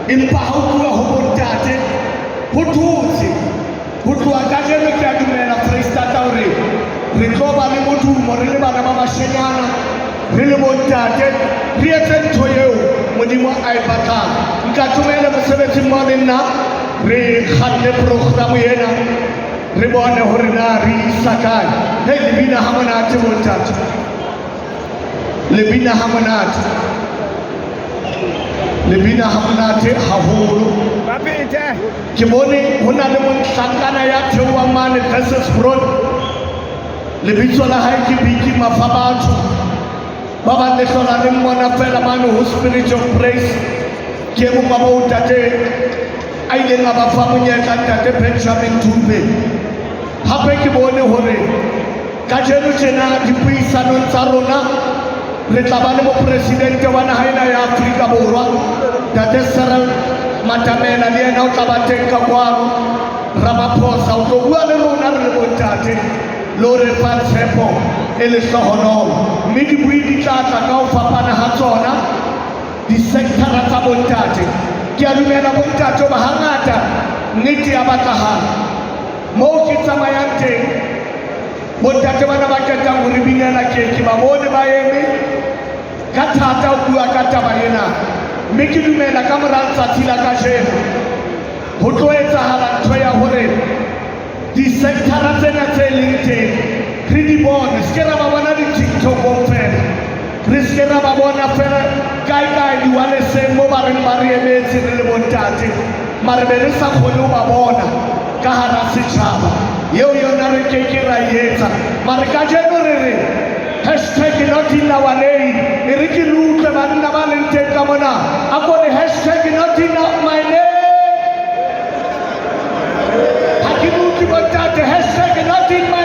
Empa haukuwa ho bontate bontate ho thotse ho tloha kajeno ke a dumela Freistata hore re tlo ba le modumo re le bana ba bashenyana re le bontate re etse ntho eo modimo a e batlang nka tumele mosebetsing mo le nna re kganne programme ena re bone hore na re isa kae hei lebina ha monate bontate lebina ha monate lebina ha monate haholo ke bone ho na le mohlankana ya theohang mane Kaisersbrod lebitso la hae ke Biki Mafabatho ba ba le hlola le mmona fela mane ho Spirit of Praise ke mo ba bontate a ileng a ba fa monyetla ntate Benjamin Thumbe hape ke bone hore ka jeno tjena dipuisanong tsa rona re tla ba le mopresidente wa naha ena ya Afrika Borwa ntate Cyril Matamela le yena o tla ba teng ka kwano Ramaphosa o tlo bua le rona re le bontate le hore fa tshepo e le hlohonolo mme dibui di tla tla ka ho fapana ha tsona di-sectora tsa bontate ke a dumela bontate hoba hangata nnete ya batlahala moo ke tsamayang teng bontate bana ba qetang ho re binela ke ba bone ba eme ka thata ho bua ka taba ena mme ke dumela ka mora letsatsi la kajeno ho tlo etsahala ntho ya hore di-sectora tsena tse leng teng re di bone se ke ra ba bona di-tiktokong fela re se ke ra ba bona fela kae di-waleseng mo ba reng ba re emetse re le bontate mare be re sa kgone ho ba bona ka hara setjhaba eo yona re ke ra etsa mare ka jeno re re hashtag not in our lane e re ke lutlwe banna ba leng teng ka mona a kore hashtag not in my lane ha ke lutlwe bontate hashtag not in my